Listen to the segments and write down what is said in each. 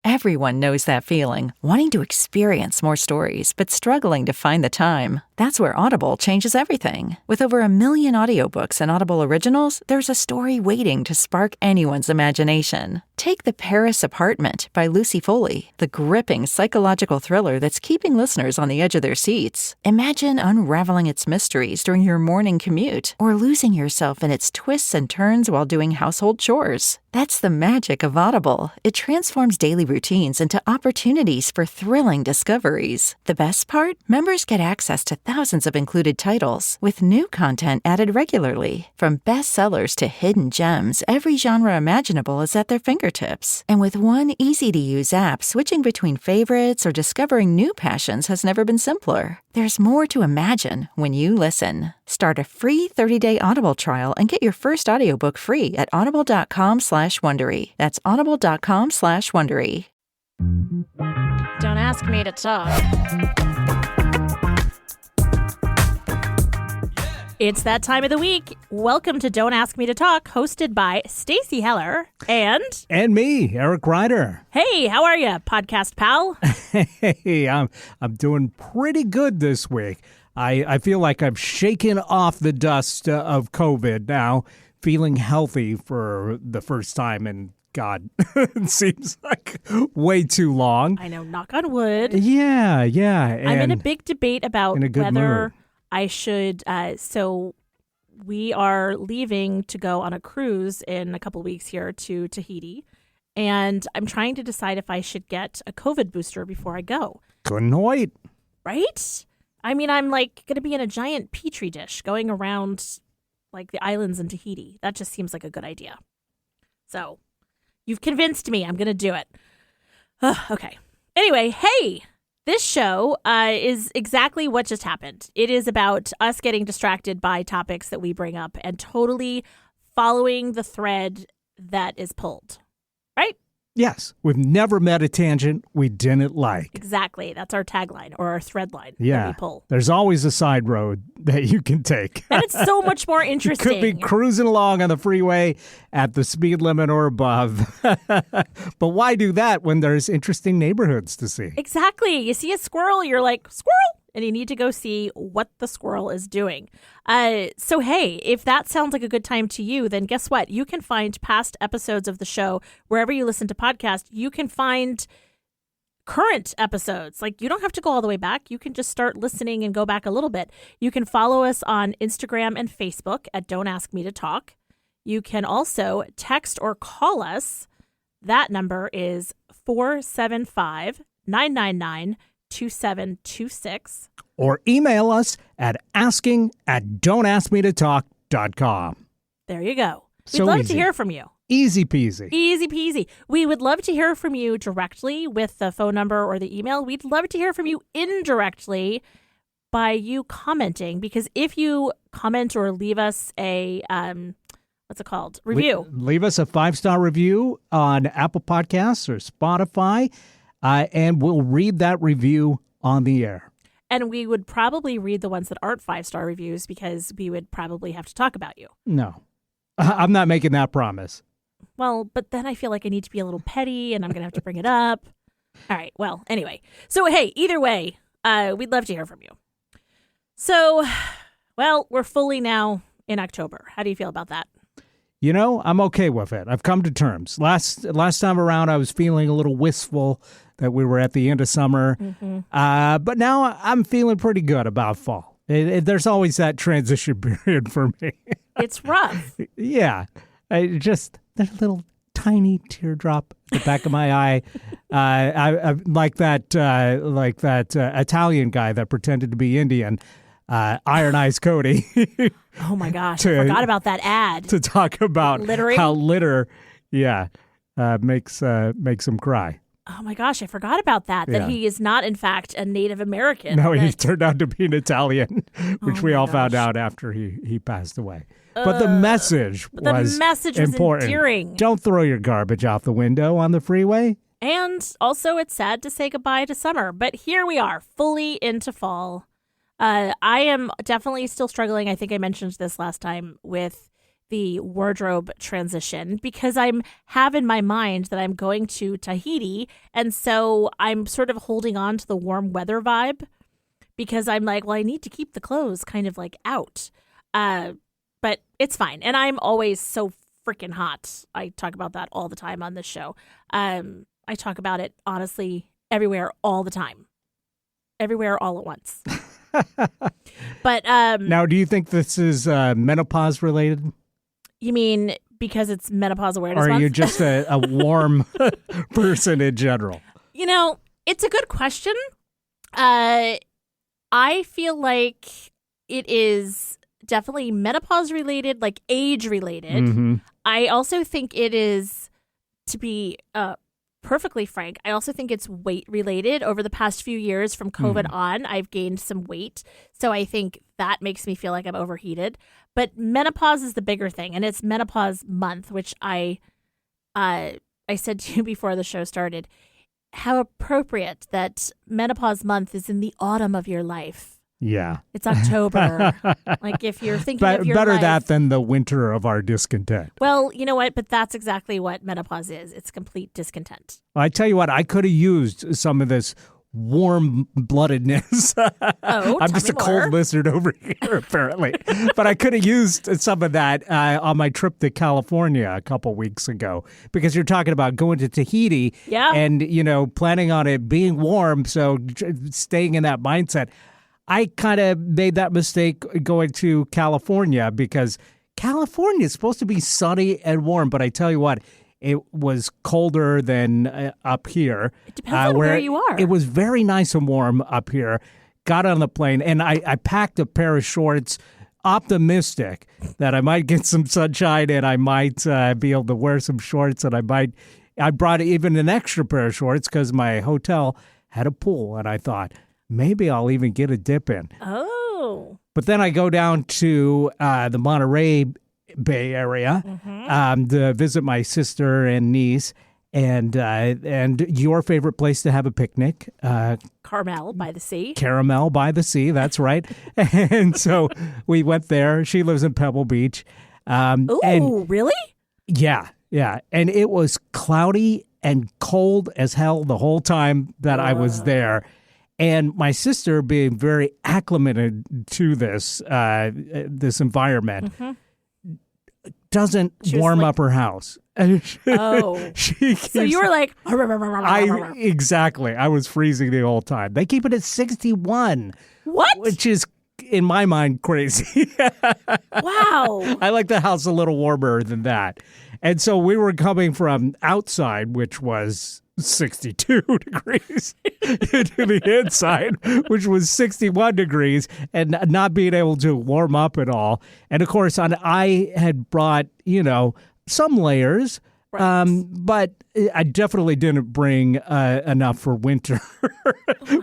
Everyone knows that feeling, wanting to experience more stories, but struggling to find the time. That's where Audible changes everything. With over 1 million audiobooks and Audible originals, there's a story waiting to spark anyone's imagination. Take The Paris Apartment by Lucy Foley, the gripping psychological thriller that's keeping listeners on the edge of their seats. Imagine unraveling its mysteries during your morning commute, or losing yourself in its twists and turns while doing household chores. That's the magic of Audible. It transforms daily routines into opportunities for thrilling discoveries. The best part? Members get access to thousands of included titles, with new content added regularly. From bestsellers to hidden gems, every genre imaginable is at their fingertips. And with one easy-to-use app, switching between favorites or discovering new passions has never been simpler. There's more to imagine when you listen. Start a free 30-day Audible trial and get your first audiobook free at audible.com/Wondery. That's audible.com/Wondery. Don't ask me to talk. It's that time of the week. Welcome to Don't Ask Me to Talk, hosted by Stacey Heller and me, Eric Ryder. Hey, how are you, podcast pal? Hey, I'm doing pretty good this week. I feel like I've shaken off the dust of COVID now, feeling healthy for the first time in, God, it seems like way too long. I know, knock on wood. Yeah. I'm in a big debate about whether mood. I should, so we are leaving to go on a cruise in a couple weeks here to Tahiti, and I'm trying to decide if I should get a COVID booster before I go. Couldn't wait. Right? I mean, I'm like going to be in a giant petri dish going around like the islands in Tahiti. That just seems like a good idea. So you've convinced me. I'm going to do it. Okay. Anyway, hey. This show is exactly what just happened. It is about us getting distracted by topics that we bring up and totally following the thread that is pulled. Right? Yes. We've never met a tangent we didn't like. Exactly. That's our tagline or our thread line that Yeah. we pull. There's always a side road that you can take. And it's so much more interesting. You could be cruising along on the freeway at the speed limit or above. But why do that when there's interesting neighborhoods to see? Exactly. You see a squirrel, you're like, squirrel! And you need to go see what the squirrel is doing. So, hey, if that sounds like a good time to you, then guess what? You can find past episodes of the show wherever you listen to podcasts. You can find current episodes. Like, you don't have to go all the way back. You can just start listening and go back a little bit. You can follow us on Instagram and Facebook at Don't Ask Me to Talk. You can also text or call us. That number is 475-999-2726. Or email us at asking@don'taskmetotalk.com. There you go. We'd So love easy. to hear from you. Easy peasy. Easy peasy. We would love to hear from you directly with the phone number or the email. We'd love to hear from you indirectly by you commenting, because if you comment or leave us a, what's it called? Review. Leave us a 5-star review on Apple Podcasts or Spotify, and we'll read that review on the air. And we would probably read the ones that aren't 5-star reviews because we would probably have to talk about you. No, I'm not making that promise. Well, but then I feel like I need to be a little petty and I'm going to have to bring it up. All right. Well, anyway. So, hey, either way, we'd love to hear from you. So, well, we're fully now in October. How do you feel about that? You know, I'm okay with it. I've come to terms. Last time around, I was feeling a little wistful that we were at the end of summer. Mm-hmm. But now I'm feeling pretty good about fall. There's always that transition period for me. It's rough. Yeah. There's a little tiny teardrop at the back of my eye. I like that Italian guy that pretended to be Indian. Iron Eyes Cody. Oh my gosh, I forgot about that ad. To talk about Littering? how litter, makes him cry. Oh my gosh, I forgot about that. Yeah. That he is not, in fact, a Native American. No, he turned out to be an Italian, which we my all found gosh. out after he passed away. But the message was important. Endearing. Don't throw your garbage out the window on the freeway. And also, it's sad to say goodbye to summer. But here we are, fully into fall. I am definitely still struggling. I think I mentioned this last time with the wardrobe transition because have in my mind that I'm going to Tahiti, and so I'm sort of holding on to the warm weather vibe because I'm like, well, I need to keep the clothes kind of like out. But it's fine. And I'm always so freaking hot. I talk about that all the time on this show. I talk about it, honestly, everywhere, all the time. Everywhere, all at once. But now, do you think this is menopause related? You mean because it's Menopause Awareness Or are Month? you just a warm person in general? You know, it's a good question. I feel like it is definitely menopause related, like age related. Mm-hmm. I also think it is, to be perfectly frank, I also think it's weight related. Over the past few years from COVID on, I've gained some weight. So I think that makes me feel like I'm overheated. But menopause is the bigger thing, and it's Menopause Month, which I said to you before the show started, how appropriate that Menopause Month is in the autumn of your life. Yeah. It's October. Like if you're thinking of your better life, that than the winter of our discontent. well, you know what? But that's exactly what menopause is. It's complete discontent. I tell you what, I could have used some of this warm-bloodedness. I'm just a cold lizard over here, apparently. But I could have used some of that on my trip to California a couple weeks ago because you're talking about going to Tahiti and, planning on it being warm, so staying in that mindset. I kind of made that mistake going to California because California is supposed to be sunny and warm, but I tell you what, it was colder than up here. It depends on where you are. It was very nice and warm up here. Got on the plane, and I packed a pair of shorts, optimistic that I might get some sunshine and I might be able to wear some shorts, and I brought even an extra pair of shorts because my hotel had a pool, and I thought, maybe I'll even get a dip in. Oh. But then I go down to the Monterey Bay Area to visit my sister and niece, and your favorite place to have a picnic, Carmel by the sea. Caramel by the Sea, that's right. And so we went there. She lives in Pebble Beach. Really? Yeah. And it was cloudy and cold as hell the whole time that I was there. And my sister, being very acclimated to this environment, doesn't warm up her house. Oh. So you were like... Exactly. I was freezing the whole time. They keep it at 61. What? Which is, in my mind, crazy. Wow. I like the house a little warmer than that. And so we were coming from outside, which was 62 degrees, into the inside, which was 61 degrees, and not being able to warm up at all. And of course, I had brought, some layers, but I definitely didn't bring enough for winter,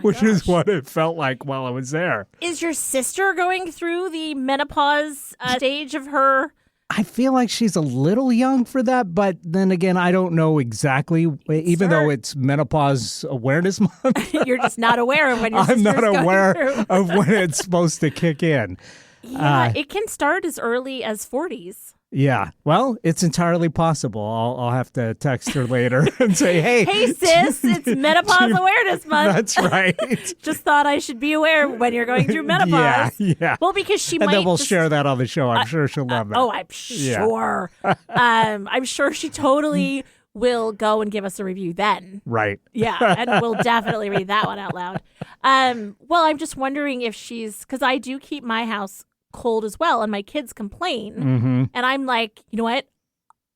which is what it felt like while I was there. Is your sister going through the menopause stage of her? I feel like she's a little young for that, but then again, I don't know exactly, even though it's Menopause Awareness Month. You're just not aware of when your sister's I'm not aware going through. of when it's supposed to kick in. Yeah, it can start as early as 40s. Yeah, well, it's entirely possible. I'll have to text her later and say, hey, sis, it's Menopause Awareness Month. That's right. Just thought I should be aware when you're going through menopause. Yeah. Well, because she and might. then we'll share that on the show. I'm sure she'll love that. Oh, I'm sure. I'm sure she totally will go and give us a review then. Right. Yeah, and we'll definitely read that one out loud. Well, I'm just wondering if because I do keep my house cold as well, and my kids complain, and I'm like, you know what?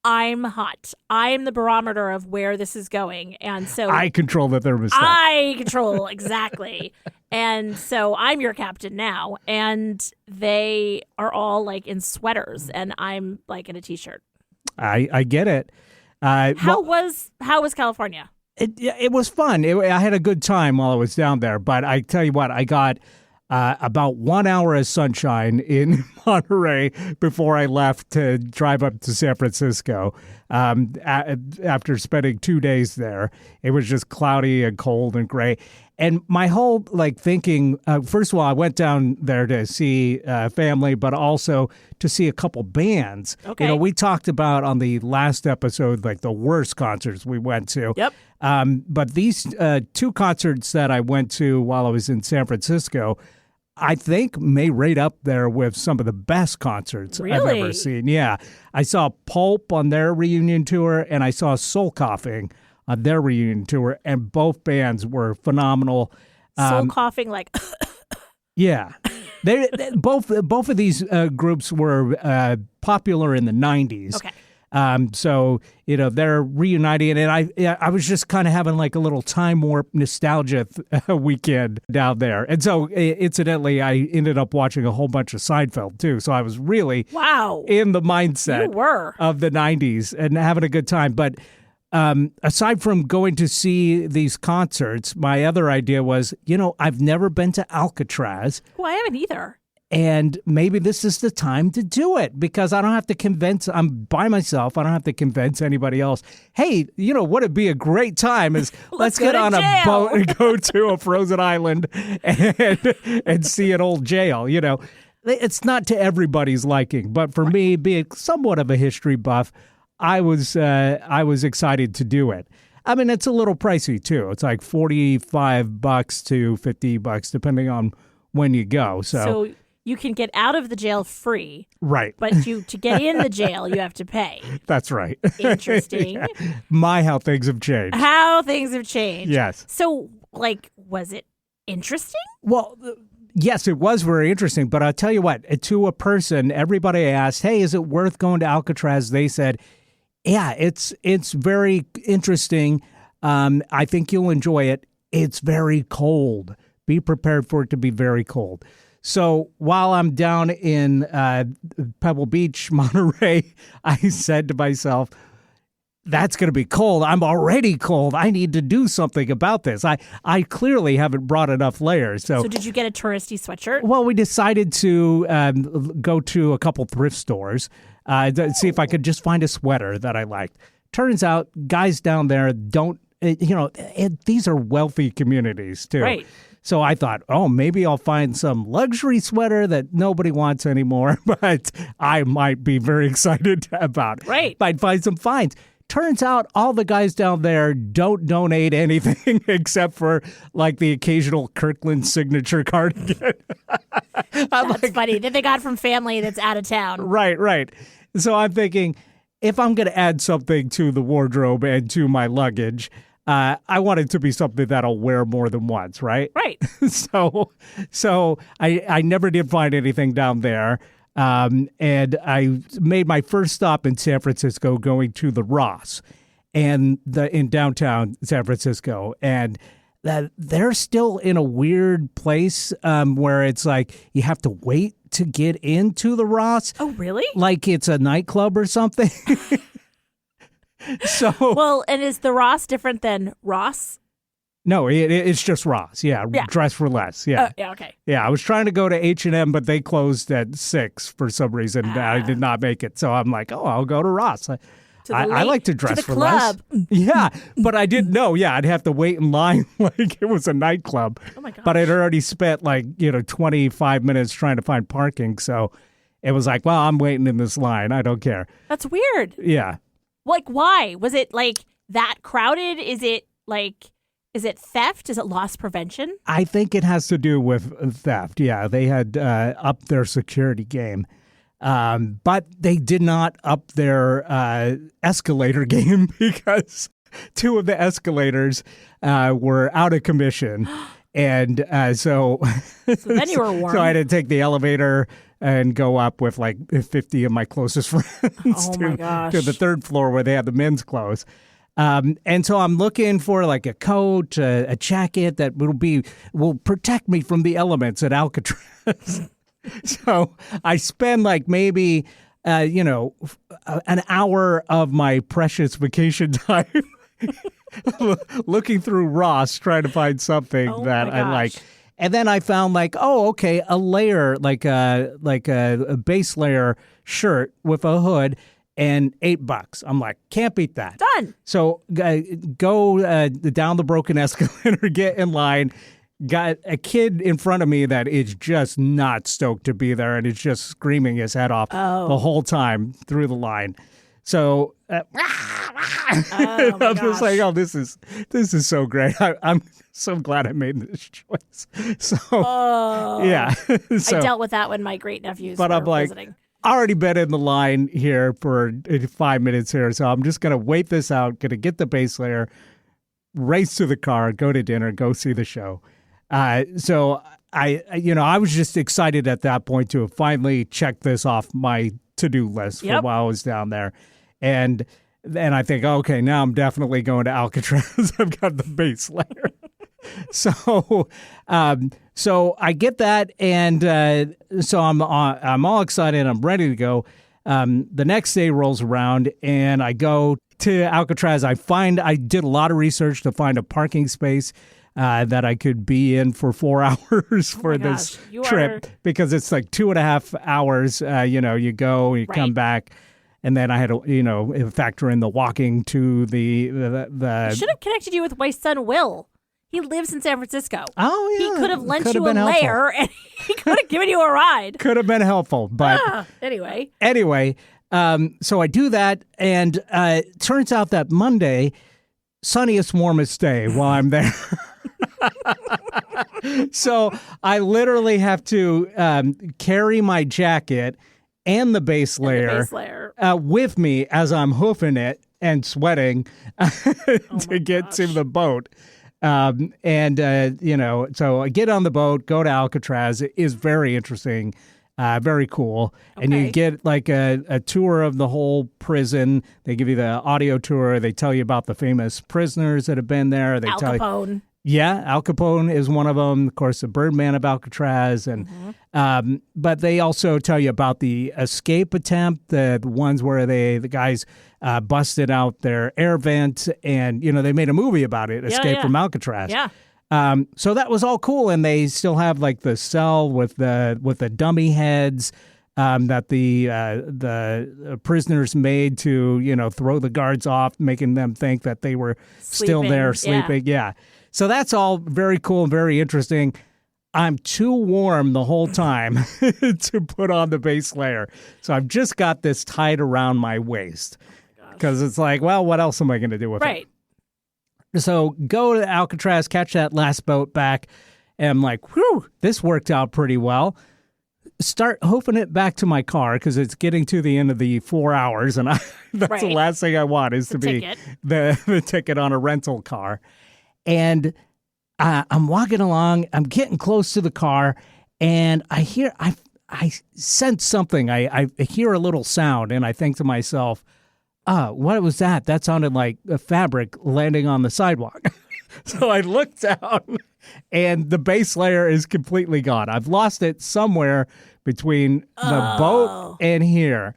I'm hot. I'm the barometer of where this is going, and so I control the thermostat. I control exactly, and so I'm your captain now, and they are all like in sweaters, and I'm like in a t-shirt. I get it. How was California? It was fun. I had a good time while I was down there, but I tell you what, I got about 1 hour of sunshine in Monterey before I left to drive up to San Francisco. After spending 2 days there, it was just cloudy and cold and gray. And my whole thinking, first of all, I went down there to see family, but also to see a couple bands. Okay. We talked about on the last episode, the worst concerts we went to. Yep. But these two concerts that I went to while I was in San Francisco, I think may rate up there with some of the best concerts I've ever Really? seen. Yeah. I saw Pulp on their reunion tour, and I saw Soul Coughing on their reunion tour, and both bands were phenomenal. Soul coughing Yeah. They both of these groups were popular in the 90s. Okay. So, they're reuniting, and I was just kind of having a little time warp nostalgia weekend down there. And so, incidentally, I ended up watching a whole bunch of Seinfeld, too. So I was really Wow. in the mindset You were. of the 90s and having a good time. But aside from going to see these concerts, my other idea was, I've never been to Alcatraz. Oh, I haven't either. And maybe this is the time to do it because I don't have to I'm by myself. I don't have to convince anybody else. Hey, what would be a great time is let's go get to on jail. a boat and go to a frozen island and see an old jail. It's not to everybody's liking, but for me, being somewhat of a history buff, I was excited to do it. I mean, it's a little pricey too. It's like $45 to $50, depending on when you go. So you can get out of the jail free, Right. but to get in the jail, you have to pay. That's right. Interesting. Yeah. How things have changed. How things have changed. Yes. So, was it interesting? Well, yes, it was very interesting. But I'll tell you what, to a person, everybody I asked, hey, is it worth going to Alcatraz? They said, yeah, it's very interesting. I think you'll enjoy it. It's very cold. Be prepared for it to be very cold. So while I'm down in Pebble Beach, Monterey, I said to myself, that's going to be cold. I'm already cold. I need to do something about this. I clearly haven't brought enough layers. So did you get a touristy sweatshirt? well, we decided to go to a couple thrift stores, to see if I could just find a sweater that I liked. Turns out guys down there don't, these are wealthy communities too. Right. So I thought, maybe I'll find some luxury sweater that nobody wants anymore, but I might be very excited about. Right. Might find some finds. Turns out all the guys down there don't donate anything except for the occasional Kirkland signature cardigan. That's funny that they got from family that's out of town. Right. So I'm thinking, if I'm going to add something to the wardrobe and to my luggage, I want it to be something that I'll wear more than once, right? Right. So I never did find anything down there. And I made my first stop in San Francisco going to the Ross in downtown San Francisco. And that they're still in a weird place where it's you have to wait to get into the Ross. Oh, really? Like it's a nightclub or something. So Well, and is the Ross different than Ross? no, it's just Ross. Yeah, Yeah. Dress for Less. Yeah. Yeah, okay. Yeah, I was trying to go to H&M, but they closed at 6 for some reason. I did not make it. So I'm like, I'll go to Ross. I like to dress the for club. less. Yeah, but I didn't know. Yeah, I'd have to wait in line like it was a nightclub. Oh, my gosh. But I'd already spent 25 minutes trying to find parking. So it was like, well, I'm waiting in this line. I don't care. That's weird. Yeah. Why? Was it that crowded? Is it theft? Is it loss prevention? I think it has to do with theft. Yeah, they had upped their security game. But they did not up their escalator game because 2 of the escalators were out of commission. And so then you were warm. So I had to take the elevator and go up with 50 of my closest friends Oh, my gosh. to the 3rd floor where they had the men's clothes. And so I'm looking for a coat, a jacket that will protect me from the elements at Alcatraz. So I spend maybe, an hour of my precious vacation time looking through Ross trying to find something Oh that my I like. gosh. And then I found like, oh, okay, a layer, like a base layer shirt with a hood and $8. I'm like, can't beat that. Done. So go down the broken escalator, get in line. Got a kid in front of me that is just not stoked to be there and is just screaming his head off the whole time through the line. So I'm just like, oh, this is so great. I'm so glad I made this choice. So yeah, so, I dealt with that when my great nephews but were I'm like, visiting. already been in the line here for 5 minutes here, so I'm just gonna wait this out. Gonna get the base layer, race to the car, go to dinner, go see the show. So I was just excited at that point to have finally checked this off my to-do list for while I was down there. And then I think, okay, now I'm definitely going to Alcatraz. I've got the base layer. So I get that, and so I'm all excited. I'm ready to go. The next day rolls around, and I go to Alcatraz. I did a lot of research to find a parking space that I could be in for 4 hours for this trip because it's like 2.5 hours. You go, you come back. And then I had to, factor in the walking to the. I should have connected you with my son, Will. He lives in San Francisco. Oh, yeah. He could have lent you a layer and he could have given you a ride. Could have been helpful. But anyway, so I do that. And it turns out that Monday, sunniest, warmest day while I'm there. So I literally have to get my jacket and the base layer, with me as I'm hoofing it and sweating to get to the boat. So I get on the boat, go to Alcatraz. It is very interesting, very cool. Okay. And you get like a tour of the whole prison. They give you the audio tour. They tell you about the famous prisoners that have been there. They Al tell Capone. You, yeah, Al Capone is one of them. Of course, the Birdman of Alcatraz, and but they also tell you about the escape attempt, the ones where the guys busted out their air vent, and they made a movie about it, Escape from Alcatraz. Yeah. So that was all cool, and they still have like the cell with the dummy heads that the prisoners made to throw the guards off, making them think that they were still there sleeping. Yeah. So that's all very cool and very interesting. I'm too warm the whole time to put on the base layer. So I've just got this tied around my waist because it's like, well, what else am I going to do with it? So go to Alcatraz, catch that last boat back. And I'm like, whew, this worked out pretty well. Start hoofing it back to my car because it's getting to the end of the 4 hours. And that's the last thing I want is to be the ticket on a rental car. And I'm walking along. I'm getting close to the car, and I sense something. I hear a little sound, and I think to myself, what was that? That sounded like a fabric landing on the sidewalk. So I look down, and the base layer is completely gone. I've lost it somewhere between the boat and here.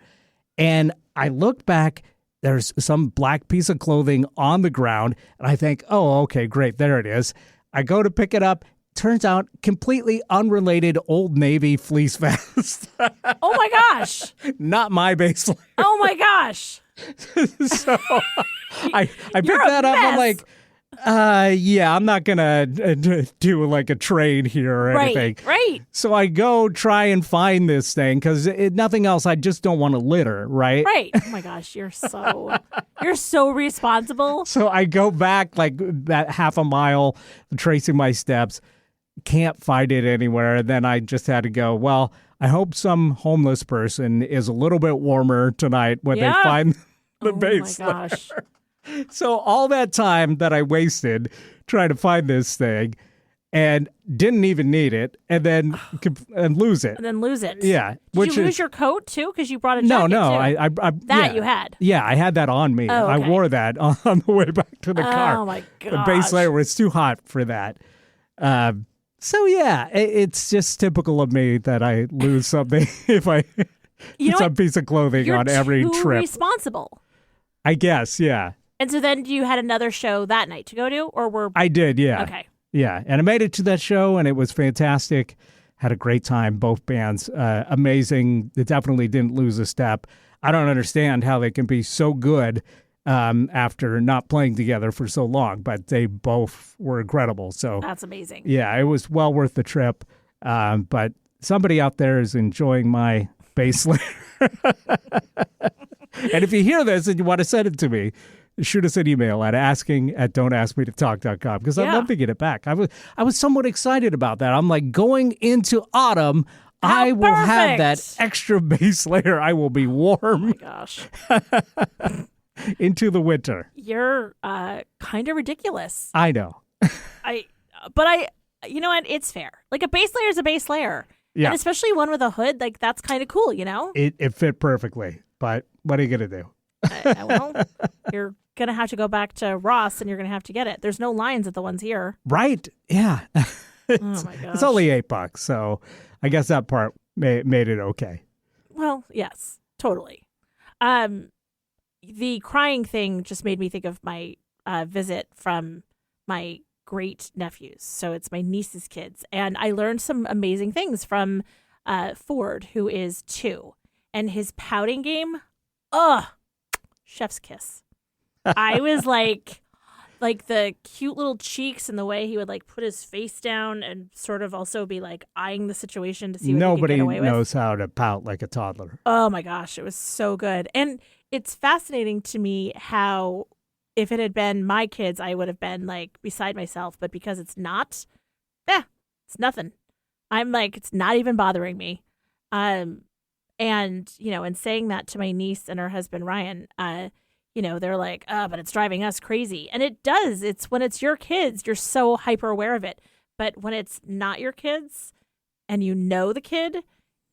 And I look back. There's some black piece of clothing on the ground, and I think, oh, okay, great, there it is. I go to pick it up. Turns out, completely unrelated Old Navy fleece vest. Oh, my gosh. Not my base layer. Oh, my gosh. So I picked that up. I'm like, I'm not going to do like a trade here or anything. Right. So I go try and find this thing because nothing else. I just don't want to litter, right? Right. Oh my gosh, you're so responsible. So I go back like that half a mile, tracing my steps. Can't find it anywhere. And then I just had to go, well, I hope some homeless person is a little bit warmer tonight when they find the base layer. My gosh. So all that time that I wasted trying to find this thing and didn't even need it and then lose it. And then lose it. Yeah. Did you lose your coat too? Because you brought a jacket No. You had? Yeah, I had that on me. Oh, okay. I wore that on the way back to the car. Oh my gosh. The base layer was too hot for that. So yeah, it's just typical of me that I lose something if I get some piece of clothing on every trip. You're responsible. I guess, yeah. And so then you had another show that night to go to, or were... I did, yeah. Okay. Yeah, and I made it to that show, and it was fantastic. Had a great time. Both bands, amazing. They definitely didn't lose a step. I don't understand how they can be so good after not playing together for so long, but they both were incredible. So That's amazing. yeah, it was well worth the trip. But somebody out there is enjoying my bass layer. And if you hear this and you want to send it to me, shoot us an email at asking@don'taskmetotalk.com because I'd love to get it back. I was somewhat excited about that. I'm like, going into autumn, I will have that extra base layer. I will be warm. Oh my gosh. Into the winter. You're kind of ridiculous. I know. But you know what? It's fair. Like a base layer is a base layer. Yeah. And especially one with a hood, like that's kind of cool, you know? It fit perfectly. But what are you going to do? Well, you're going to have to go back to Ross and you're going to have to get it. There's no lines at the ones here. Right. Yeah. Oh my gosh. It's only $8, so I guess that part made it okay. Well, yes, totally. The crying thing just made me think of my visit from my great nephews. So it's my niece's kids. And I learned some amazing things from Ford, who is 2. And his pouting game, chef's kiss. I was like the cute little cheeks and the way he would like put his face down and sort of also be like eyeing the situation to see what he could get away with. Nobody knows how to pout like a toddler. Oh my gosh, it was so good. And it's fascinating to me how if it had been my kids, I would have been like beside myself. But because it's not, it's nothing. I'm like, it's not even bothering me. And, you know, and saying that to my niece and her husband, Ryan, you know, they're like, but it's driving us crazy. And it does. It's when it's your kids, you're so hyper aware of it. But when it's not your kids and you know the kid,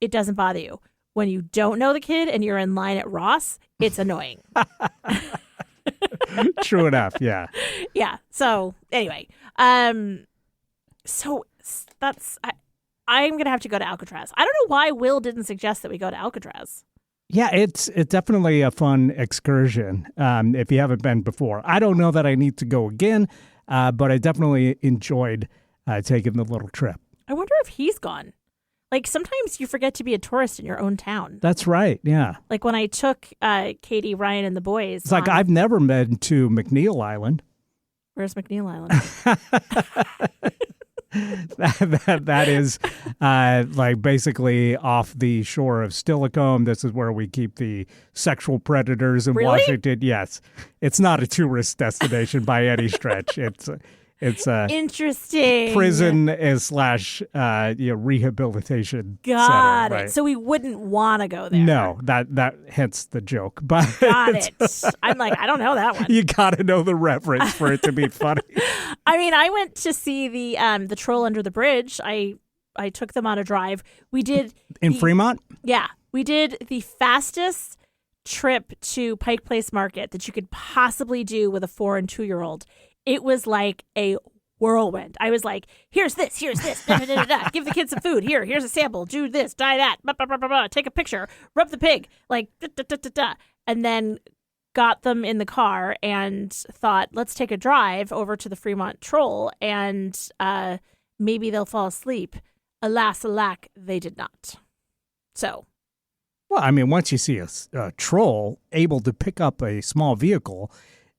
it doesn't bother you. When you don't know the kid and you're in line at Ross, it's annoying. True enough. Yeah. Yeah. So anyway, so that's, I'm going to have to go to Alcatraz. I don't know why Will didn't suggest that we go to Alcatraz. Yeah, it's definitely a fun excursion if you haven't been before. I don't know that I need to go again, but I definitely enjoyed taking the little trip. I wonder if he's gone. Like sometimes you forget to be a tourist in your own town. That's right, yeah. Like when I took Katie, Ryan, and the boys. It's like I've never been to McNeil Island. Where's McNeil Island? that is like basically off the shore of Stillicombe. This is where we keep the sexual predators in Washington. Yes, it's not a tourist destination by any stretch. It's a interesting prison slash rehabilitation. Got center, it. right? So we wouldn't want to go there. No, that hence the joke. But got it. I'm like, I don't know that one. You got to know the reference for it to be funny. I mean, I went to see the Troll Under the Bridge. I took them on a drive. We did in Fremont. Yeah, we did the fastest trip to Pike Place Market that you could possibly do with a 4 and 2-year-old. It was like a whirlwind. I was like, here's this, da, da, da, da. Give the kids some food. Here's a sample. Do this, try that, blah, blah, blah, blah, blah. Take a picture, rub the pig, like, da, da, da, da, da. And then got them in the car and thought, let's take a drive over to the Fremont Troll and maybe they'll fall asleep. Alas, alack, they did not. So. Well, I mean, once you see a troll able to pick up a small vehicle,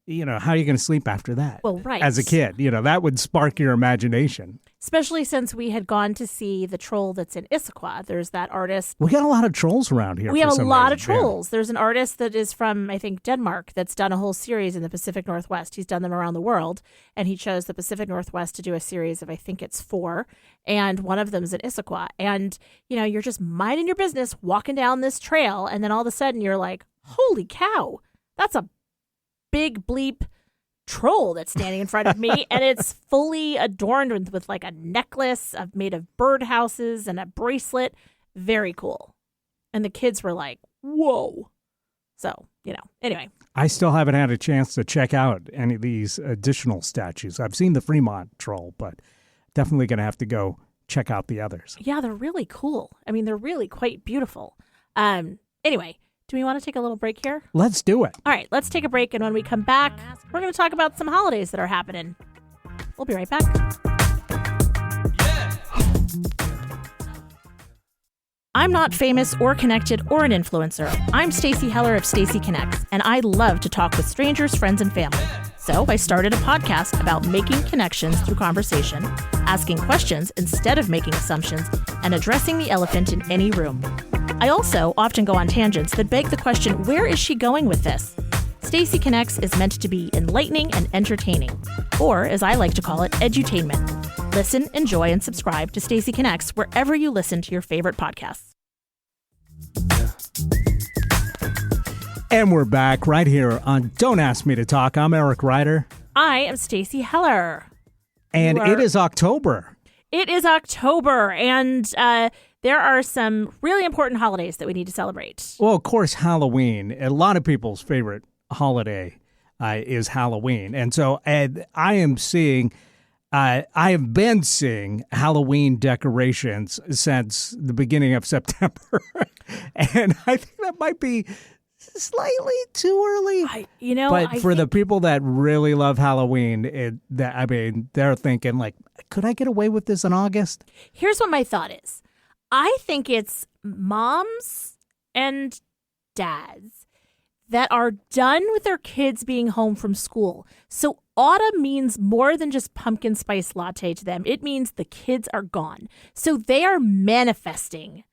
you know, how are you going to sleep after that? Well, right. As a kid, you know, that would spark your imagination. Especially since we had gone to see the troll that's in Issaquah. There's that artist. We got a lot of trolls around here. We have a lot of trolls. Yeah. There's an artist that is from, I think, Denmark that's done a whole series in the Pacific Northwest. He's done them around the world. And he chose the Pacific Northwest to do a series of, I think it's 4. And one of them is in Issaquah. And, you know, you're just minding your business, walking down this trail. And then all of a sudden you're like, holy cow, that's a big bleep troll that's standing in front of me, and it's fully adorned with like a necklace made of birdhouses and a bracelet. Very cool. And the kids were like, whoa. So, you know, anyway. I still haven't had a chance to check out any of these additional statues. I've seen the Fremont troll, but definitely going to have to go check out the others. Yeah, they're really cool. I mean, they're really quite beautiful. Anyway. Do we want to take a little break here? Let's do it. All right, let's take a break. And when we come back, we're going to talk about some holidays that are happening. We'll be right back. I'm not famous or connected or an influencer. I'm Stacey Heller of Stacey Connects, and I love to talk with strangers, friends, and family. So I started a podcast about making connections through conversation, asking questions instead of making assumptions, and addressing the elephant in any room. I also often go on tangents that beg the question, where is she going with this? Stacey Connects is meant to be enlightening and entertaining, or as I like to call it, edutainment. Listen, enjoy, and subscribe to Stacey Connects wherever you listen to your favorite podcasts. And we're back right here on Don't Ask Me to Talk. I'm Eric Ryder. I am Stacey Heller. And it is October. It is October, and there are some really important holidays that we need to celebrate. Well, of course, Halloween. A lot of people's favorite holiday is Halloween. And so I am seeing... I have been seeing Halloween decorations since the beginning of September, and I think that might be slightly too early. But for the people that really love Halloween, they're thinking like, could I get away with this in August? Here's what my thought is. I think it's moms and dads that are done with their kids being home from school. So autumn means more than just pumpkin spice latte to them. It means the kids are gone. So they are manifesting,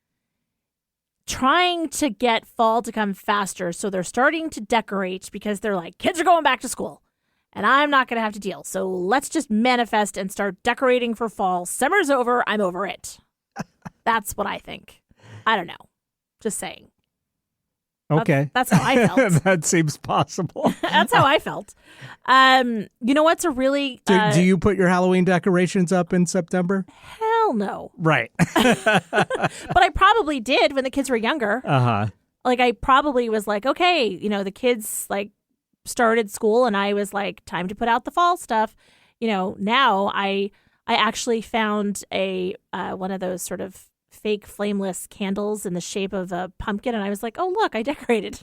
trying to get fall to come faster. So they're starting to decorate because they're like, kids are going back to school and I'm not going to have to deal. So let's just manifest and start decorating for fall. Summer's over. I'm over it. That's what I think. I don't know. Just saying. Okay. That's how I felt. That seems possible. That's how I felt. You know what's a really... Do you put your Halloween decorations up in September? Hell no. Right. But I probably did when the kids were younger. Uh-huh. Like I probably was like, okay, the kids like started school and I was like, time to put out the fall stuff. Now I actually found a one of those sort of fake flameless candles in the shape of a pumpkin. And I was like, oh, look, I decorated.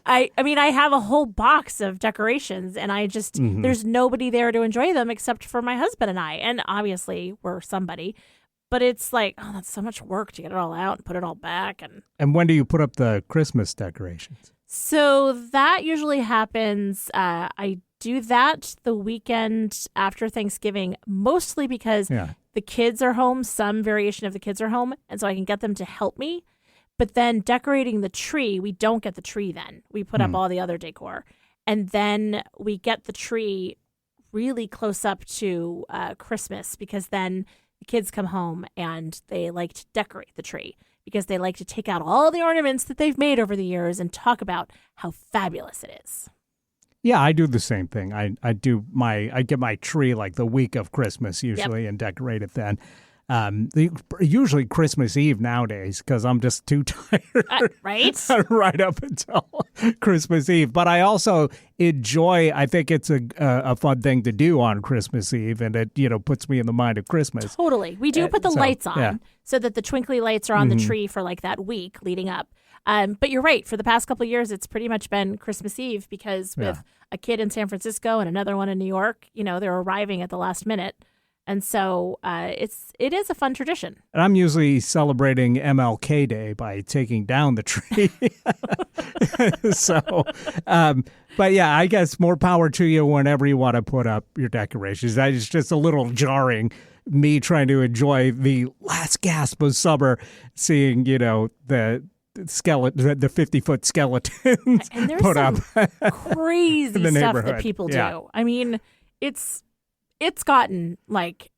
I have a whole box of decorations and I just, there's nobody there to enjoy them except for my husband and I. And obviously we're somebody, but it's like, oh, that's so much work to get it all out and put it all back. And when do you put up the Christmas decorations? So that usually happens. I do that the weekend after Thanksgiving, mostly because the kids are home. Some variation of the kids are home. And so I can get them to help me. But then decorating the tree, we don't get the tree then. We put up all the other decor. And then we get the tree really close up to Christmas because then the kids come home and they like to decorate the tree because they like to take out all the ornaments that they've made over the years and talk about how fabulous it is. Yeah, I do the same thing. I get my tree like the week of Christmas usually and decorate it then. Usually Christmas Eve nowadays because I'm just too tired. Right? Right up until Christmas Eve. But I also enjoy, I think it's a fun thing to do on Christmas Eve and it, puts me in the mind of Christmas. Totally. We do put the lights on so that the twinkly lights are on the tree for like that week leading up. But you're right. For the past couple of years, it's pretty much been Christmas Eve because with a kid in San Francisco and another one in New York, they're arriving at the last minute. And so it is a fun tradition. And I'm usually celebrating MLK Day by taking down the tree. But yeah, I guess more power to you whenever you want to put up your decorations. That is just a little jarring, me trying to enjoy the last gasp of summer, seeing, the skeleton, the 50-foot skeletons and there's put some up crazy in the stuff neighborhood. That people do. Yeah. I mean, it's gotten like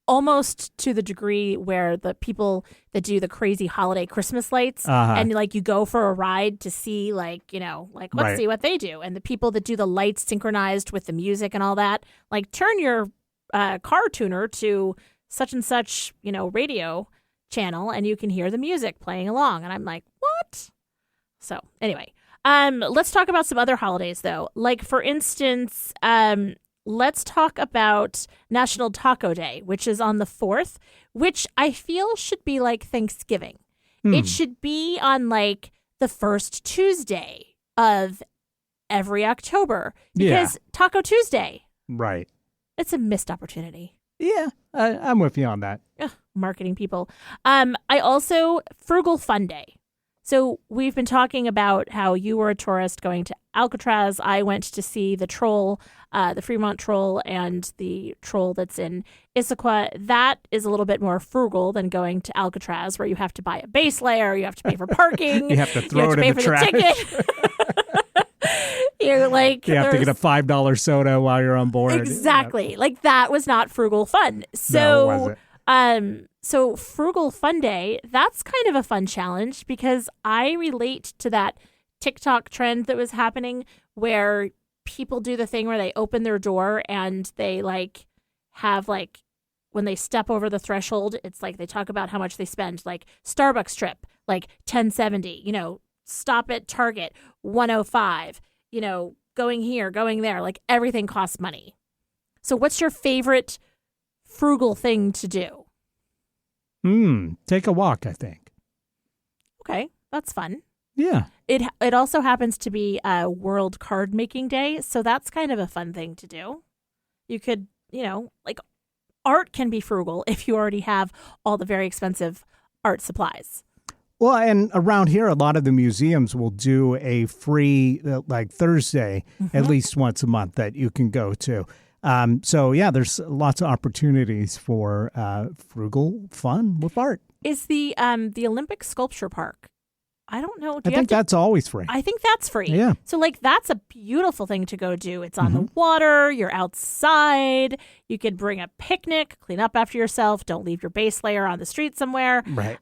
almost to the degree where the people that do the crazy holiday Christmas lights and like you go for a ride to see let's see what they do. And the people that do the lights synchronized with the music and all that, like turn your car tuner to such and such, radio channel and you can hear the music playing along. And I'm like, what? So anyway, let's talk about some other holidays though. Like for instance, let's talk about National Taco Day, which is on the 4th, which I feel should be like Thanksgiving. It should be on like the first Tuesday of every October because Taco Tuesday. Right. It's a missed opportunity. Yeah, I'm with you on that. marketing people. I also Frugal Fun Day. So we've been talking about how you were a tourist going to Alcatraz. I went to see the troll, the Fremont troll, and the troll that's in Issaquah. That is a little bit more frugal than going to Alcatraz, where you have to buy a base layer, you have to pay for parking, You have to throw it pay in the for trash. ticket. You're like, You have to get a $5 soda while you're on board. exactly. Like that was not frugal fun. No, So, it wasn't. So Frugal Fun Day, that's kind of a fun challenge because I relate to that TikTok trend that was happening where people do the thing where they open their door and they like have like when they step over the threshold, it's like they talk about how much they spend, like Starbucks trip, like 1070, stop at Target 105, going here, going there, like everything costs money. So what's your favorite frugal thing to do? Take a walk, I think. Okay, that's fun. Yeah. It also happens to be World Card Making Day, so that's kind of a fun thing to do. You could, like art can be frugal if you already have all the very expensive art supplies. Well, and around here, a lot of the museums will do a free, like Thursday, at least once a month that you can go to. So, yeah, there's lots of opportunities for frugal fun with art. Is the Olympic Sculpture Park? I don't know. I think that's always free. I think that's free. Yeah. So, like, that's a beautiful thing to go do. It's on the water. You're outside. You could bring a picnic, clean up after yourself. Don't leave your base layer on the street somewhere. Right.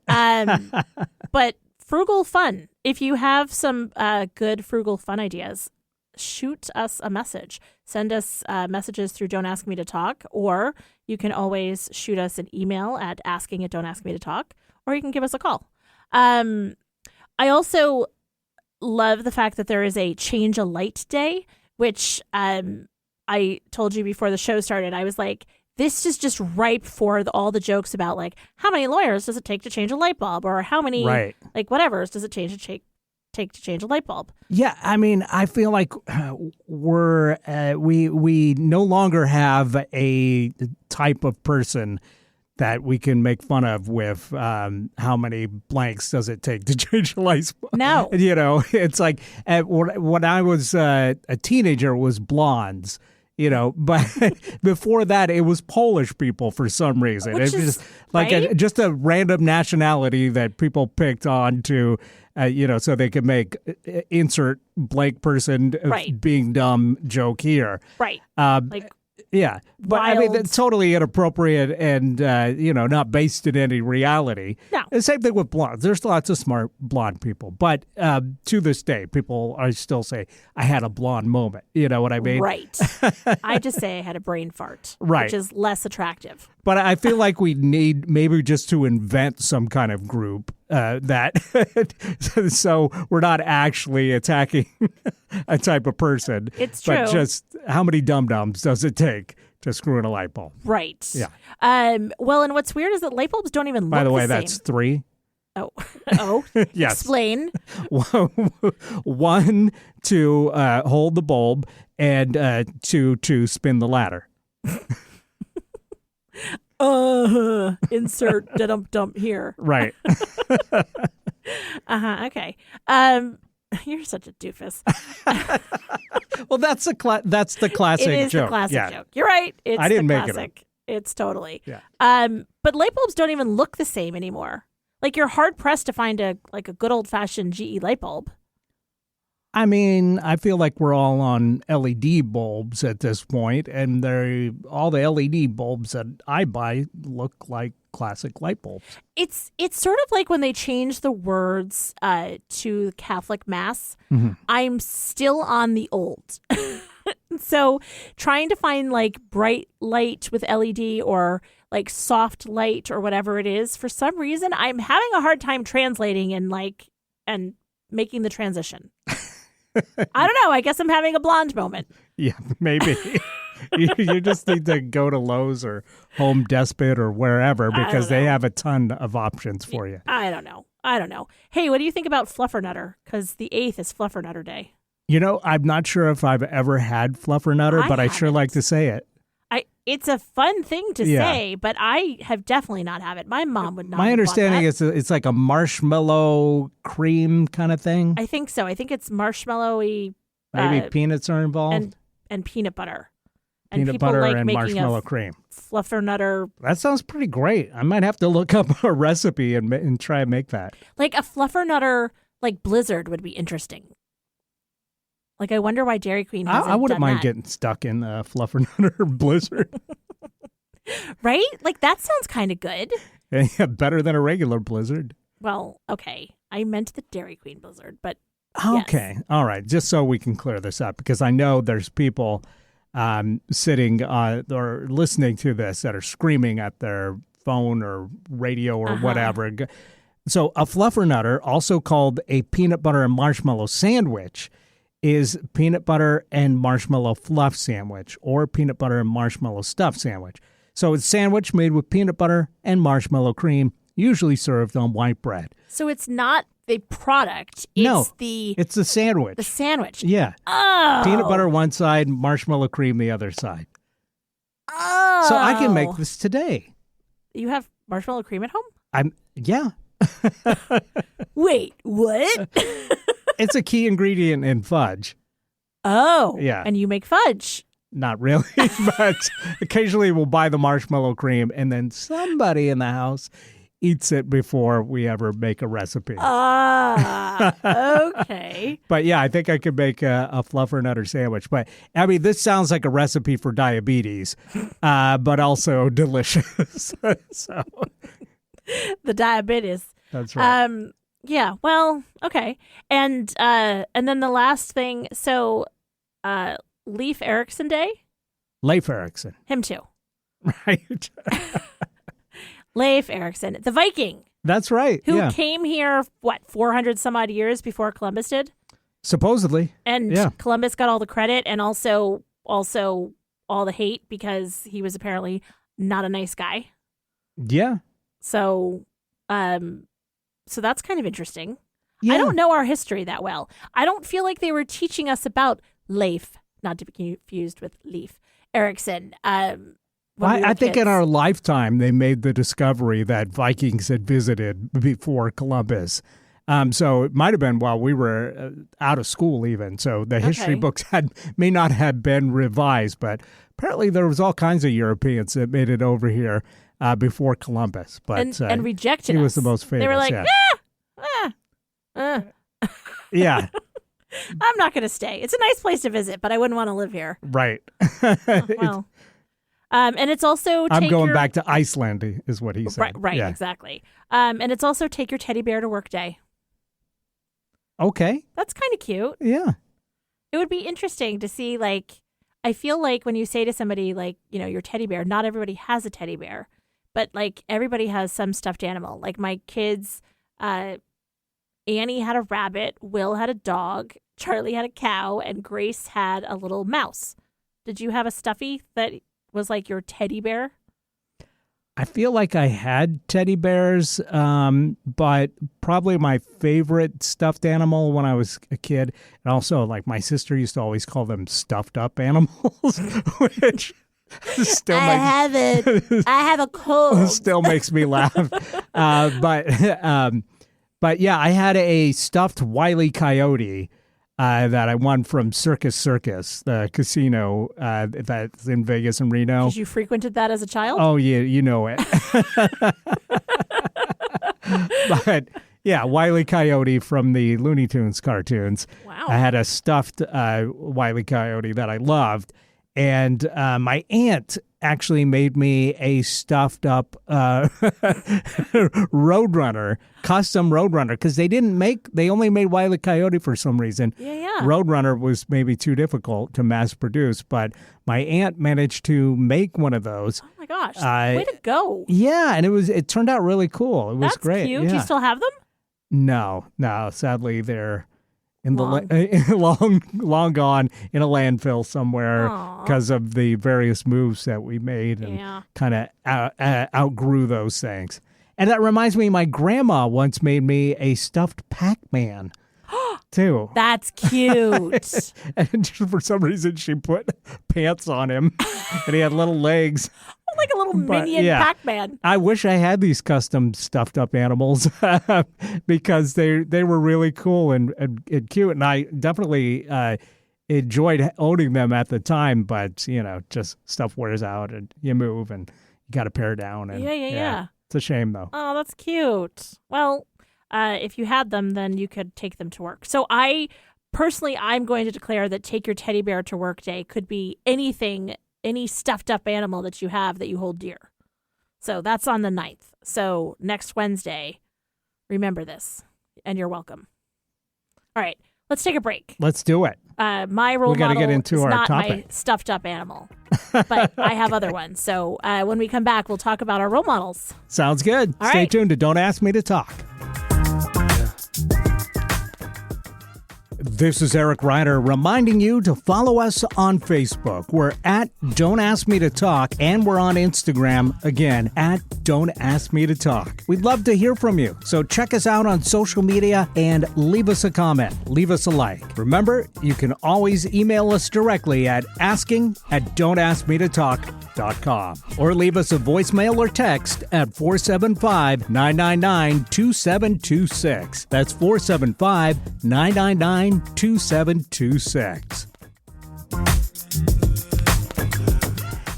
But frugal fun. If you have some good frugal fun ideas, shoot us a message. Send us messages through Don't Ask Me to Talk, or you can always shoot us an email at asking@don'taskmetotalk, or you can give us a call. I also love the fact that there is a Change a Light Day, which I told you before the show started. I was like, this is just ripe for all the jokes about like how many lawyers does it take to change a light bulb, or how many like whatevers does it take to change a light bulb. Yeah, I mean, I feel like we no longer have a type of person that we can make fun of with how many blanks does it take to change a light bulb. No. It's like when I was a teenager, it was blondes. But before that, it was Polish people for some reason. Which It's is, just like right? just a random nationality that people picked on to, so they could make insert blank person Right. being dumb joke here. Right. Yeah, but I mean, wild. that's totally inappropriate and, not based in any reality. No. The same thing with blondes. There's lots of smart blonde people. But to this day, people are still say, I had a blonde moment. You know what I mean? Right. I just say I had a brain fart, Right. which is less attractive. But I feel like we need maybe just to invent some kind of group that so we're not actually attacking a type of person. It's But true. just how many dum-dums does it take to screw in a light bulb? Right. Yeah. Well, and what's weird is that light bulbs don't even look By the way, same. that's 3. Oh. Oh. Yes. Explain. 1 to hold the bulb, and 2 to spin the ladder. Insert dump here. Right. Okay. You're such a doofus. Well, that's the classic It is joke. the classic Yeah. joke. You're right. It's I didn't the make it up. classic. It's totally. Yeah. But light bulbs don't even look the same anymore. Like you're hard pressed to find a good old fashioned GE light bulb. I mean, I feel like we're all on LED bulbs at this point, and all the LED bulbs that I buy look like classic light bulbs. It's sort of like when they changed the words to Catholic Mass. Mm-hmm. I'm still on the old. So trying to find like bright light with LED or like soft light or whatever it is, for some reason I'm having a hard time translating and making the transition. I don't know. I guess I'm having a blonde moment. Yeah, maybe. You just need to go to Lowe's or Home Depot or wherever because they have a ton of options for you. I don't know. Hey, what do you think about Fluffernutter? Because the 8th is Fluffernutter Day. I'm not sure if I've ever had Fluffernutter, but I sure haven't. like to say it. it's a fun thing to Yeah. say, but I have definitely not have it. My mom would not. My have bought understanding that. is it's like a marshmallow cream kind of thing. I think so. I think it's marshmallowy Maybe peanuts are involved. and peanut butter. And Peanut people butter like and making marshmallow a cream. fluffernutter, That sounds pretty great. I might have to look up a recipe and try and make that. like a fluffernutter, like blizzard would be interesting. Like I wonder why Dairy Queen hasn't I wouldn't done mind that. getting stuck in a fluffernutter blizzard. Right? Like that sounds kind of good. Yeah, better than a regular blizzard. Well, okay. I meant the Dairy Queen blizzard, but yes. Okay. All right. Just so we can clear this up, because I know there's people sitting or listening to this that are screaming at their phone or radio or whatever. So a fluffernutter, also called a peanut butter and marshmallow sandwich, is peanut butter and marshmallow fluff sandwich or peanut butter and marshmallow stuffed sandwich. So it's a sandwich made with peanut butter and marshmallow cream, usually served on white bread. So it's not the product. It's No, the it's a sandwich. sandwich. Yeah. Oh. Peanut butter one side, marshmallow cream the other side. Oh. So I can make this today. You have marshmallow cream at home? Yeah. Wait, what? It's a key ingredient in fudge. Oh. Yeah. And you make fudge. Not really, but occasionally we'll buy the marshmallow cream and then somebody in the house eats it before we ever make a recipe. Okay. But yeah, I think I could make a fluffernutter sandwich. But I mean, this sounds like a recipe for diabetes, but also delicious. So The diabetes. that's right. Yeah, well, okay. And then the last thing, so Leif Erikson Day? Leif Erikson, Him too. right? Leif Erikson, the Viking, That's right. who Yeah. came here, 400 some odd years before Columbus did? Supposedly. And Yeah. Columbus got all the credit and also all the hate because he was apparently not a nice guy. Yeah. So so that's kind of interesting. Yeah. I don't know our history that well. I don't feel like they were teaching us about Leif, not to be confused with Leif Erikson. When we were I think in kids. our lifetime, they made the discovery that Vikings had visited before Columbus. So it might have been while we were out of school even. So the history Okay. books may not have been revised, but apparently there was all kinds of Europeans that made it over here before Columbus. But and rejected he us. was the most famous. They were like, yeah. Yeah, I'm not going to stay. It's a nice place to visit, but I wouldn't want to live here. right. Well, and it's also I'm take going your- back to Iceland, is what he said. Right, Yeah. exactly. And it's also take your teddy bear to work day. Okay. That's kind of cute. Yeah. It would be interesting to see, like, I feel like when you say to somebody, like, your teddy bear, not everybody has a teddy bear, but, like, everybody has some stuffed animal. Like, my kids, Annie had a rabbit, Will had a dog, Charlie had a cow, and Grace had a little mouse. Did you have a stuffy that was, like, your teddy bear? I feel like I had teddy bears, but probably my favorite stuffed animal when I was a kid, and also like my sister used to always call them stuffed up animals, which still I have a cold. still makes me laugh. But yeah, I had a stuffed Wile E. Coyote that I won from Circus Circus, the casino that's in Vegas and Reno. Because you frequented that as a child? Oh, yeah, you know it. But yeah, Wile E. Coyote from the Looney Tunes cartoons. Wow. I had a stuffed Wile E. Coyote that I loved. And my aunt actually made me a stuffed up Roadrunner, custom Roadrunner, because they only made Wile E. Coyote for some reason. Yeah. Roadrunner was maybe too difficult to mass produce, but my aunt managed to make one of those. Oh my gosh. Way to go. Yeah, and it turned out really cool. It was That's great. cute. Yeah. Do you still have them? No, sadly they're in Long. long gone in a landfill somewhere Aw. because of the various moves that we made and Yeah. kind of outgrew those things. And that reminds me, my grandma once made me a stuffed Pac-Man. too. That's cute. And for some reason, she put pants on him, and he had little legs. Like a little But, minion yeah. Pac-Man. I wish I had these custom stuffed up animals because they were really cool and cute, and I definitely enjoyed owning them at the time. But just stuff wears out, and you move, and you got to pare down. And Yeah. It's a shame though. Oh, that's cute. Well, if you had them, then you could take them to work. So I'm going to declare that Take Your Teddy Bear to Work Day could be anything, any stuffed up animal that you have that you hold dear. So that's on the 9th. So next Wednesday, remember this, and you're welcome. All right, let's take a break. Let's do it. My role We gotta model get into is our not my topic. stuffed up animal, but I have other ones. So when we come back, we'll talk about our role models. Sounds good. All Stay right. tuned to Don't Ask Me to Talk. This is Eric Ryder reminding you to follow us on Facebook. We're at Don't Ask Me to Talk, and we're on Instagram, again, at Don't Ask Me to Talk. We'd love to hear from you, so check us out on social media and leave us a comment. Leave us a like. Remember, you can always email us directly at asking@don'taskmetotalk.com or leave us a voicemail or text at 475-999-2726. That's 475-999-2726.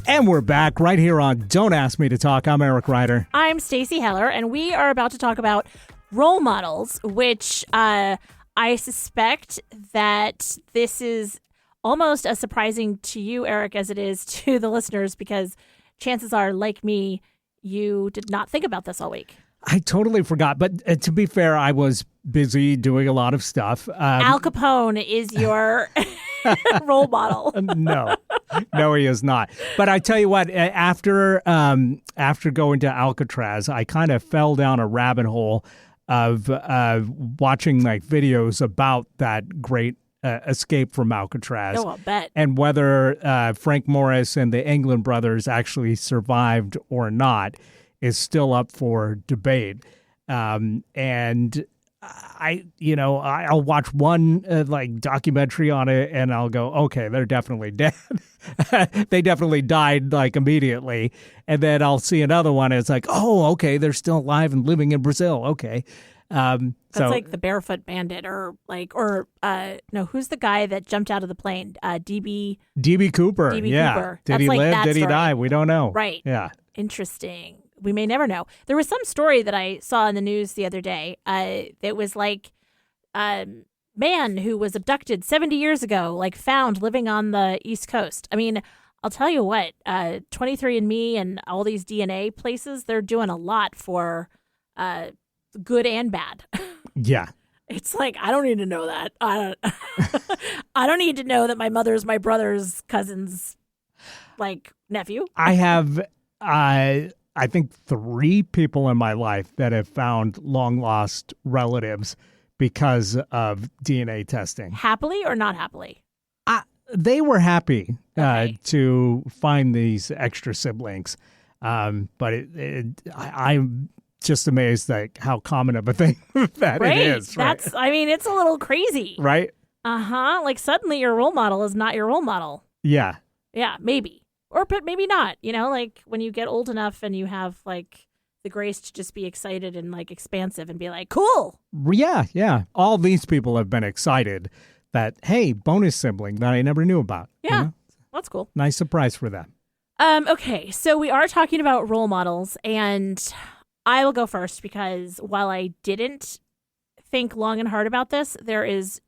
And we're back right here on Don't Ask Me to Talk. I'm Eric Ryder. I'm Stacey Heller, and we are about to talk about role models, which I suspect that this is almost as surprising to you, Eric, as it is to the listeners, because chances are, like me, you did not think about this all week. I totally forgot, but to be fair, I was busy doing a lot of stuff. Al Capone is your role model. No, he is not. But I tell you what, after going to Alcatraz, I kind of fell down a rabbit hole of watching like videos about that great escape from Alcatraz. Oh, I'll bet. And whether Frank Morris and the England brothers actually survived or not is still up for debate. And I'll watch one documentary on it, and I'll go, okay, they're definitely dead. They definitely died like immediately. And then I'll see another one, and it's like, oh, okay, they're still alive and living in Brazil. Okay. That's like the Barefoot Bandit, who's the guy that jumped out of the plane? DB Cooper. DB yeah. Cooper. Did That's he like live? that Did he story. die? We don't know. Right. Yeah. Interesting. We may never know. There was some story that I saw in the news the other day. It was like man who was abducted 70 years ago, like found living on the East Coast. I mean, I'll tell you what, 23andMe and all these DNA places, they're doing a lot for good and bad. Yeah. It's like, I don't need to know that. I don't need to know that my mother's my brother's cousin's nephew. I have, I think 3 people in my life that have found long lost relatives because of DNA testing. Happily or not happily? They were happy Okay. to find these extra siblings. But I'm just amazed how common of a thing that Right. it is. Right. It's a little crazy. Right? Uh-huh. Like suddenly your role model is not your role model. Yeah. Yeah, maybe. But maybe not. Like when you get old enough and you have the grace to just be excited and expansive and be like, cool. Yeah. Yeah. All these people have been excited that, hey, bonus sibling that I never knew about. Yeah. That's cool. Nice surprise for them. Okay, so we are talking about role models, and I will go first because while I didn't think long and hard about this, there is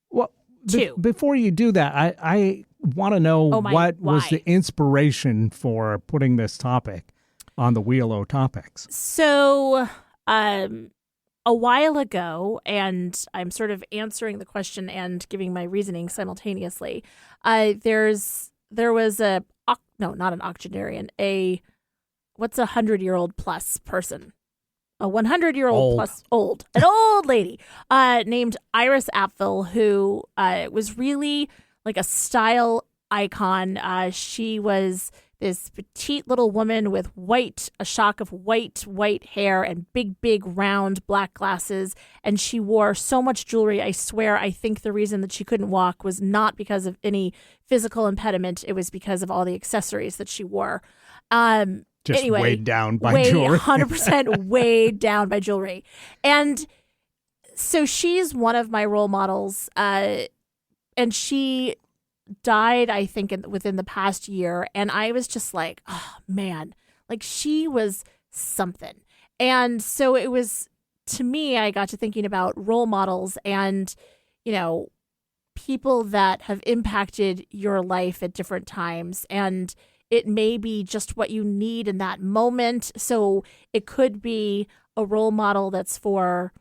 Well, 2. Before you do that, I want to know what was why? the inspiration for putting this topic on the Wheel of Topics. So, a while ago, and I'm sort of answering the question and giving my reasoning simultaneously. There was not an octogenarian, what's a 100-year-old plus person? A 100-year-old plus old, an old lady named Iris Apfel, who was really like a style icon. She was this petite little woman with a shock of white hair and big round black glasses. And she wore so much jewelry. I swear, I think the reason that she couldn't walk was not because of any physical impediment. It was because of all the accessories that she wore. Just anyway, weighed down by jewelry. 100% weighed down by jewelry. And so she's one of my role models. And she died, I think, within the past year. And I was just like, oh, man, like she was something. And so it was, to me, I got to thinking about role models and, you know, people that have impacted your life at different times. And it may be just what you need in that moment. So it could be a role model that's for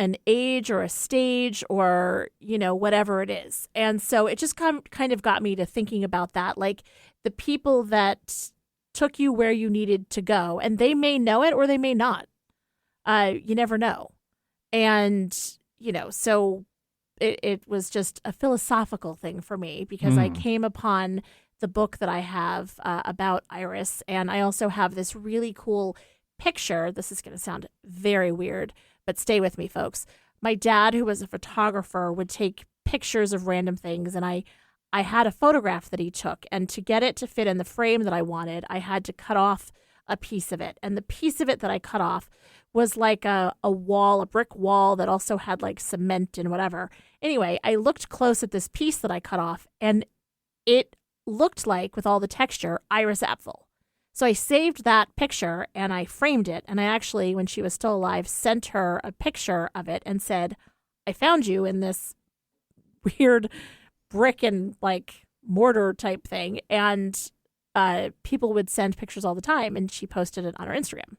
an age or a stage or, you know, whatever it is. And so it just kind of got me to thinking about that, like the people that took you where you needed to go, and they may know it or they may not. You never know. And, you know, so it was just a philosophical thing for me because I came upon the book that I have about Iris. And I also have this really cool picture. This is going to sound very weird, but stay with me, folks. My dad, who was a photographer, would take pictures of random things. And I had a photograph that he took. And to get it to fit in the frame that I wanted, I had to cut off a piece of it. And the piece of it that I cut off was like a wall, a brick wall that also had like cement and whatever. Anyway, I looked close at this piece that I cut off, and it looked like, with all the texture, Iris Apfel. So I saved that picture and I framed it. And I actually, when she was still alive, sent her a picture of it and said, I found you in this weird brick and like mortar type thing. And people would send pictures all the time. And she posted it on her Instagram,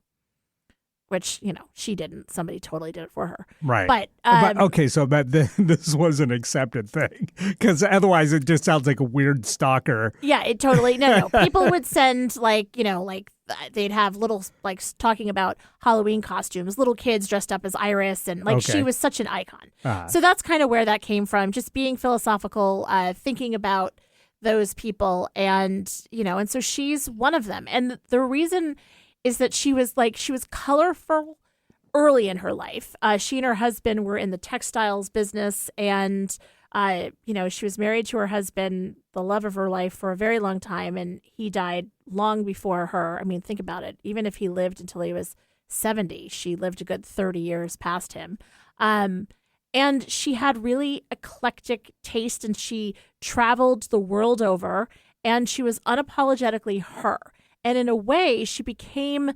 which, you know, she didn't. Somebody totally did it for her. Right. But okay, so this was an accepted thing, because otherwise it just sounds like a weird stalker. Yeah, it totally, no. People would send like, you know, like they'd have little, like talking about Halloween costumes, little kids dressed up as Iris, and like she was such an icon. So that's kind of where that came from, just being philosophical, thinking about those people, and, you know, and so she's one of them. And the reason is that she was colorful early in her life. She and her husband were in the textiles business, and, you know, she was married to her husband, the love of her life, for a very long time, and he died long before her. I mean, think about it. Even if he lived until he was 70, she lived a good 30 years past him. And she had really eclectic taste, and she traveled the world over, and she was unapologetically her. And in a way, she became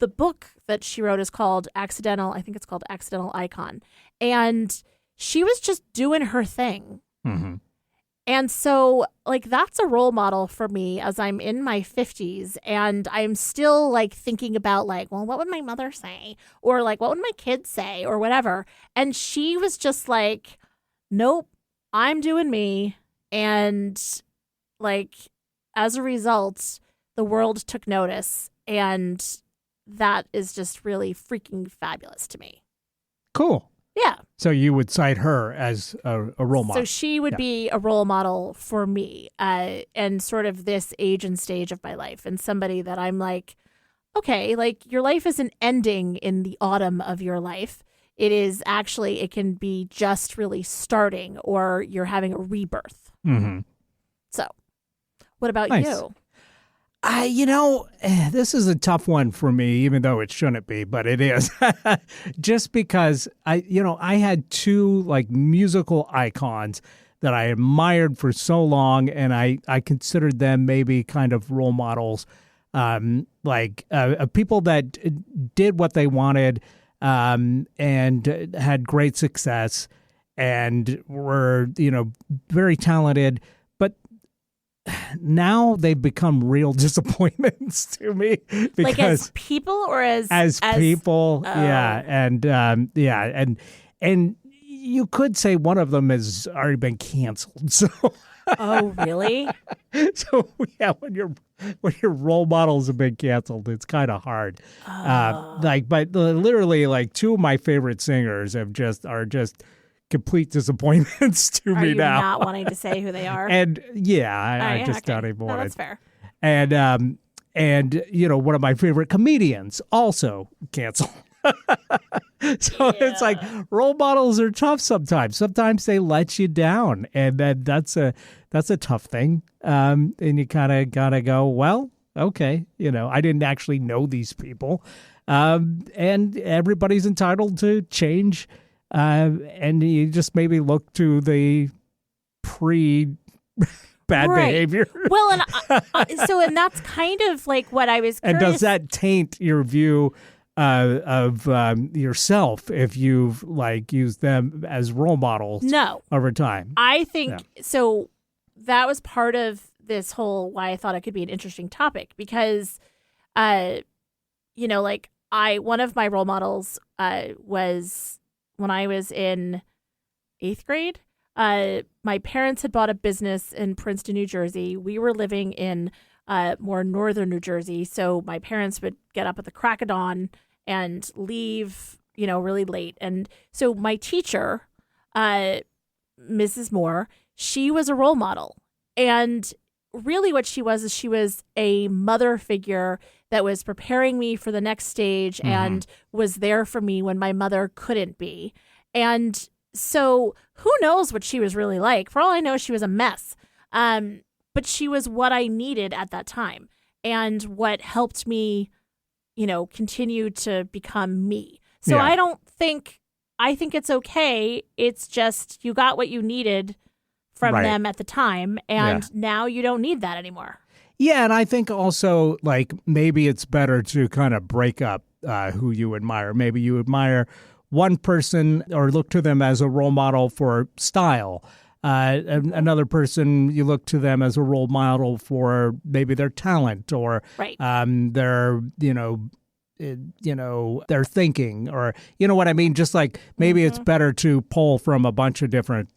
the book that she wrote is called Accidental. I think it's called Accidental Icon. And she was just doing her thing. Mm-hmm. And so, like, that's a role model for me as I'm in my 50s. And I'm still, like, thinking about, like, well, what would my mother say? Or, like, what would my kids say? Or whatever. And she was just like, nope, I'm doing me. And, like, as a result, the world took notice, and that is just really freaking fabulous to me. Cool. Yeah. So you would cite her as a role model. So she would be a role model for me, and sort of this age and stage of my life, and somebody that I'm like, okay, like your life isn't ending in the autumn of your life. It is actually, it can be just really starting, or you're having a rebirth. Mm-hmm. So what about Nice. you? You know, this is a tough one for me, even though it shouldn't be, but it is. Just because I had two like musical icons that I admired for so long, and I considered them maybe kind of role models, people that did what they wanted, and had great success, and were, you know, very talented. Now they've become real disappointments to me, because Like as people or as people, yeah, and you could say one of them has already been canceled. So, Oh, really? so yeah, when your role models have been canceled, it's kind of hard. But literally, like two of my favorite singers are just complete disappointments to Are me you now. not wanting to say who they are? And yeah, I just okay. don't even No, want that's to. fair. And one of my favorite comedians also canceled. So it's like role models are tough sometimes. Sometimes they let you down, and then that's a tough thing. And you kind of gotta go, well, okay, I didn't actually know these people, and everybody's entitled to change. And you just maybe look to the bad behavior. Well, and that's kind of like what I was curious. And does that taint your view of yourself if you've used them as role models? No. Over time? I think so. That was part of this whole why I thought it could be an interesting topic because, one of my role models was when I was in 8th grade. My parents had bought a business in Princeton, New Jersey. We were living in more northern New Jersey, so my parents would get up at the crack of dawn and leave, really late. And so my teacher, Mrs. Moore, she was a role model. And really what she was is she was a mother figure that was preparing me for the next stage and was there for me when my mother couldn't be. And so who knows what she was really like? For all I know, she was a mess. But she was what I needed at that time and what helped me, continue to become me. So I think it's okay. It's just you got what you needed from them at the time, and now you don't need that anymore. Yeah, and I think also, maybe it's better to kind of break up who you admire. Maybe you admire one person or look to them as a role model for style. Another person, you look to them as a role model for maybe their talent or their, their thinking, or what I mean? Just maybe it's better to pull from a bunch of different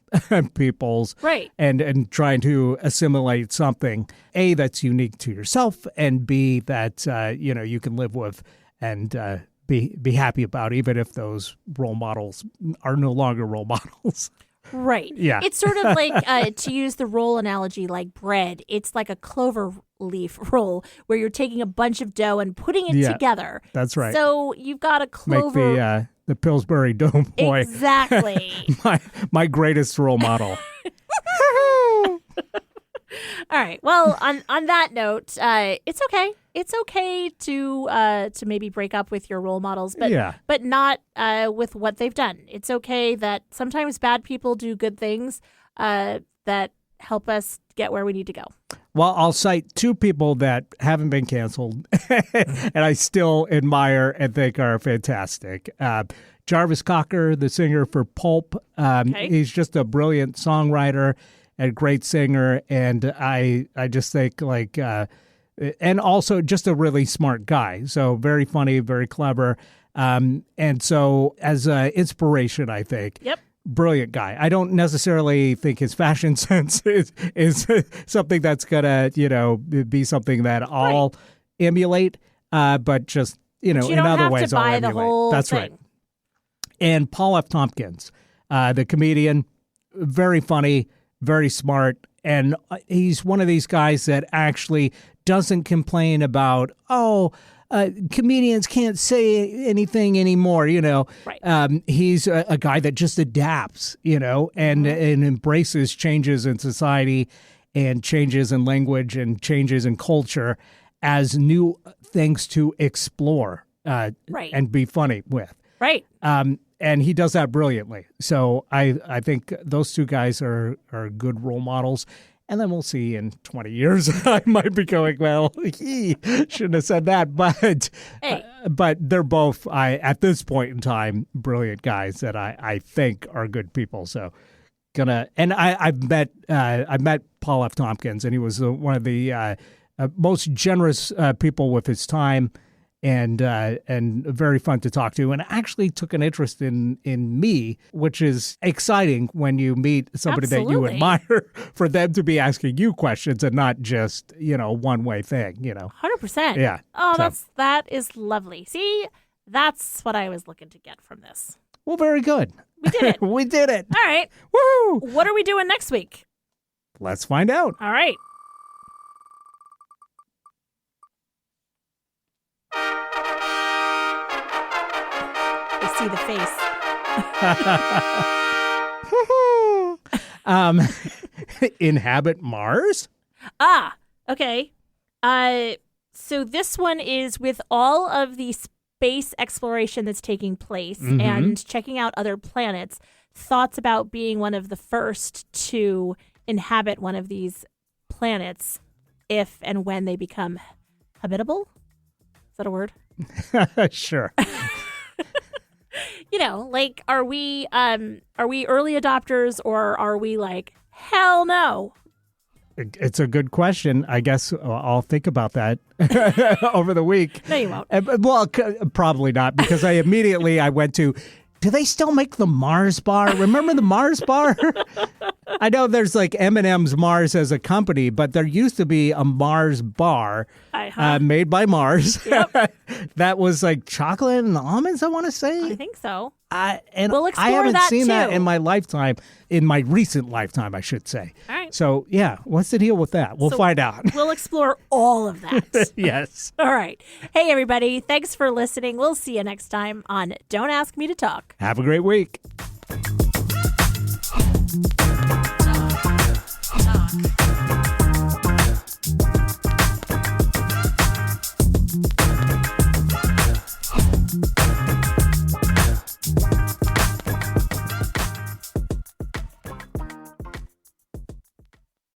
people's and trying to assimilate something, A, that's unique to yourself, and B, that, you can live with and be happy about, even if those role models are no longer role models. Right. Yeah. It's sort of like, to use the roll analogy, like bread. It's like a clover leaf roll where you're taking a bunch of dough and putting it together. That's right. So you've got a clover. Make the Pillsbury Doughboy. Exactly. my greatest role model. All right. Well, on that note, it's okay. It's okay to maybe break up with your role models, but not with what they've done. It's okay that sometimes bad people do good things that help us get where we need to go. Well, I'll cite two people that haven't been canceled and I still admire and think are fantastic. Jarvis Cocker, the singer for Pulp. He's just a brilliant songwriter and great singer, and I just think and also just a really smart guy. So very funny, very clever, and so as an inspiration, I think. Yep. Brilliant guy. I don't necessarily think his fashion sense is something that's gonna be something that I'll emulate, but just in other ways I'll emulate. The whole that's thing. Right. And Paul F. Tompkins, the comedian, very funny, very smart, and he's one of these guys that actually doesn't complain about, comedians can't say anything anymore, Right. He's a guy that just adapts, and embraces changes in society and changes in language and changes in culture as new things to explore and be funny with. Right. And he does that brilliantly. So I think those two guys are good role models. And then we'll see in 20 years, I might be going, well, he shouldn't have said that. But they're both, at this point in time, brilliant guys that I think are good people. So I've met Paul F. Tompkins, and he was one of the most generous people with his time. And very fun to talk to, and actually took an interest in me, which is exciting when you meet somebody that you admire, for them to be asking you questions and not just one way thing. 100%. Yeah. Oh, that is lovely. See, that's what I was looking to get from this. Well, very good. We did it. We did it. All right. Woo! What are we doing next week? Let's find out. All right. see the face. Inhabit Mars? Ah, okay. So this one is with all of the space exploration that's taking place and checking out other planets, thoughts about being one of the first to inhabit one of these planets if and when they become habitable. Is that a word? Sure. You know, like, are we early adopters, or are we like, hell no? It's a good question. I guess I'll think about that over the week. No, you won't. Well, probably not, because I went to, do they still make the Mars bar? Remember the Mars bar? I know there's like M&M's Mars as a company, but there used to be a Mars bar made by Mars. Yep. That was like chocolate and almonds, I want to say. I think so. We'll explore I haven't that seen that too. in my lifetime, in my recent lifetime, I should say. All right. So, yeah, what's the deal with that? We'll find out. We'll explore all of that. Yes. All right. Hey, everybody. Thanks for listening. We'll see you next time on Don't Ask Me to Talk. Have a great week.